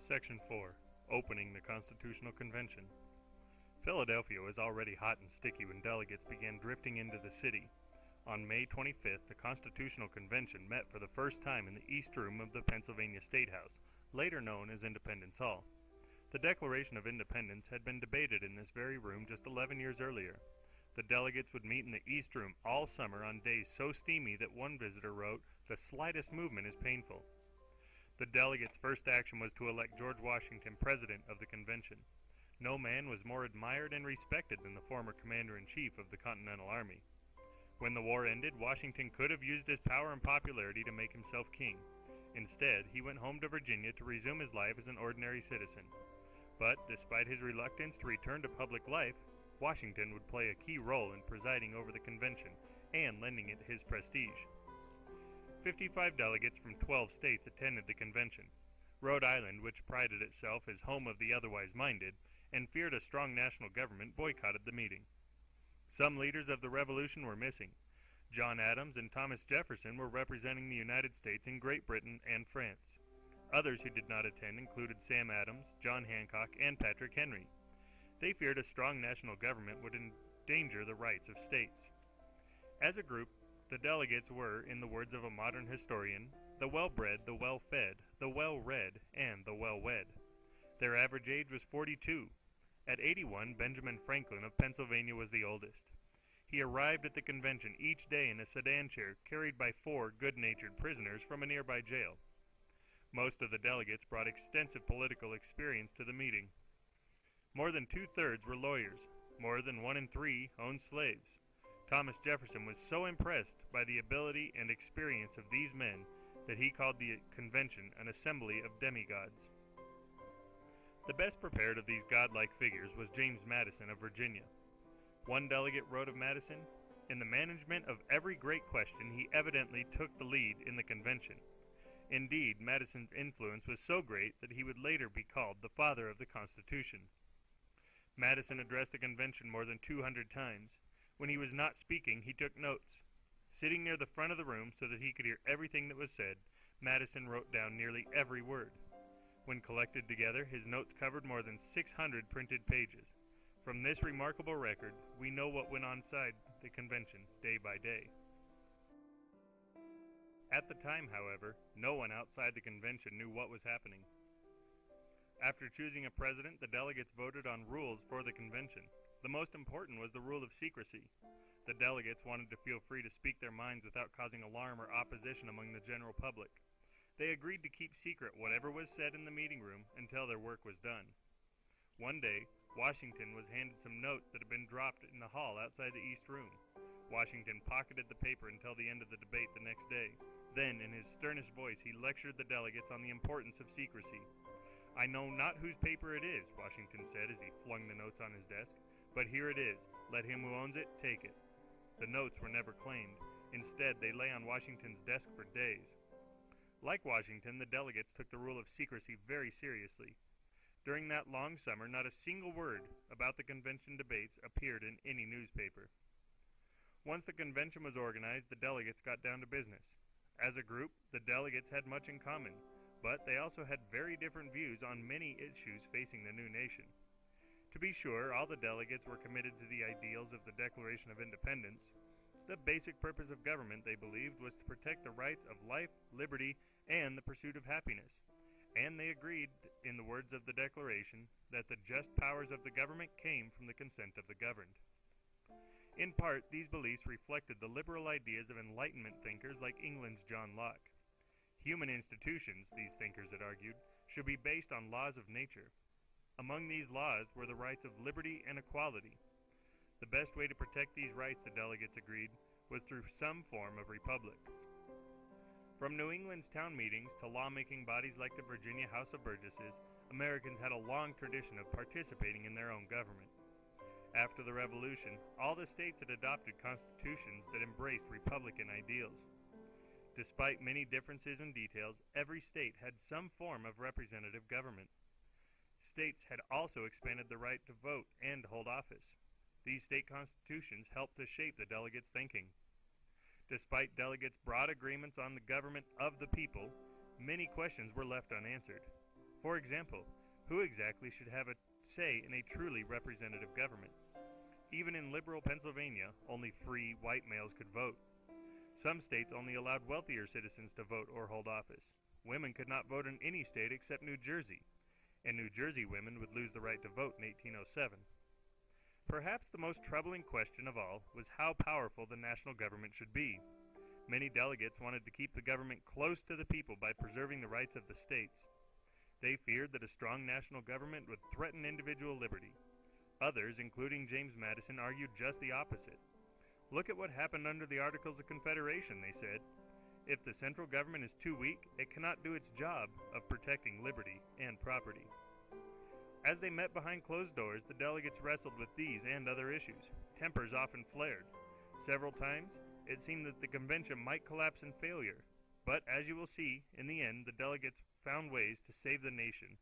Section 4. Opening the Constitutional Convention. Philadelphia was already hot and sticky when delegates began drifting into the city. On May 25th, the Constitutional Convention met for the first time in the East Room of the Pennsylvania State House, later known as Independence Hall. The Declaration of Independence had been debated in this very room just 11 years earlier. The delegates would meet in the East Room all summer on days so steamy that one visitor wrote, "The slightest movement is painful." The delegates' first action was to elect George Washington president of the convention. No man was more admired and respected than the former commander-in-chief of the Continental Army. When the war ended, Washington could have used his power and popularity to make himself king. Instead, he went home to Virginia to resume his life as an ordinary citizen. But, despite his reluctance to return to public life, Washington would play a key role in presiding over the convention and lending it his prestige. 55 delegates from 12 states attended the convention. Rhode Island, which prided itself as home of the otherwise minded and feared a strong national government, boycotted the meeting. Some leaders of the Revolution were missing. John Adams and Thomas Jefferson were representing the United States in Great Britain and France. Others who did not attend included Sam Adams, John Hancock, and Patrick Henry. They feared a strong national government would endanger the rights of states. As a group, the delegates were, in the words of a modern historian, the well-bred, the well-fed, the well-read, and the well-wed. Their average age was 42. At 81, Benjamin Franklin of Pennsylvania was the oldest. He arrived at the convention each day in a sedan chair carried by 4 good-natured prisoners from a nearby jail. Most of the delegates brought extensive political experience to the meeting. More than 2/3 were lawyers. More than 1 in 3 owned slaves. Thomas Jefferson was so impressed by the ability and experience of these men that he called the convention an assembly of demigods. The best prepared of these godlike figures was James Madison of Virginia. One delegate wrote of Madison, "In the management of every great question he evidently took the lead in the convention." Indeed, Madison's influence was so great that he would later be called the father of the Constitution. Madison addressed the convention more than 200 times. When he was not speaking, he took notes. Sitting near the front of the room so that he could hear everything that was said, Madison wrote down nearly every word. When collected together, his notes covered more than 600 printed pages. From this remarkable record, we know what went on inside the convention day by day. At the time, however, no one outside the convention knew what was happening. After choosing a president, the delegates voted on rules for the convention. The most important was the rule of secrecy. The delegates wanted to feel free to speak their minds without causing alarm or opposition among the general public. They agreed to keep secret whatever was said in the meeting room until their work was done. One day, Washington was handed some notes that had been dropped in the hall outside the East Room. Washington pocketed the paper until the end of the debate the next day. Then, in his sternest voice, he lectured the delegates on the importance of secrecy. "I know not whose paper it is," Washington said as he flung the notes on his desk, "but here it is. Let him who owns it take it." The notes were never claimed. Instead, they lay on Washington's desk for days. Like Washington, the delegates took the rule of secrecy very seriously. During that long summer, not a single word about the convention debates appeared in any newspaper. Once the convention was organized, the delegates got down to business. As a group, the delegates had much in common, but they also had very different views on many issues facing the new nation. To be sure, all the delegates were committed to the ideals of the Declaration of Independence. The basic purpose of government, they believed, was to protect the rights of life, liberty, and the pursuit of happiness. And they agreed, in the words of the Declaration, that the just powers of the government came from the consent of the governed. In part, these beliefs reflected the liberal ideas of Enlightenment thinkers like England's John Locke. Human institutions, these thinkers had argued, should be based on laws of nature. Among these laws were the rights of liberty and equality. The best way to protect these rights, the delegates agreed, was through some form of republic. From New England's town meetings to lawmaking bodies like the Virginia House of Burgesses, Americans had a long tradition of participating in their own government. After the Revolution, all the states had adopted constitutions that embraced Republican ideals. Despite many differences in details, every state had some form of representative government. States had also expanded the right to vote and hold office. These state constitutions helped to shape the delegates' thinking. Despite delegates' broad agreements on the government of the people, many questions were left unanswered. For example, who exactly should have a say in a truly representative government? Even in liberal Pennsylvania, only free, white males could vote. Some states only allowed wealthier citizens to vote or hold office. Women could not vote in any state except New Jersey, and New Jersey women would lose the right to vote in 1807. Perhaps the most troubling question of all was how powerful the national government should be. Many delegates wanted to keep the government close to the people by preserving the rights of the states. They feared that a strong national government would threaten individual liberty. Others, including James Madison, argued just the opposite. Look at what happened under the Articles of Confederation, they said. If the central government is too weak, it cannot do its job of protecting liberty and property. As they met behind closed doors, the delegates wrestled with these and other issues. Tempers often flared. Several times, it seemed that the convention might collapse in failure. But as you will see, in the end, the delegates found ways to save the nation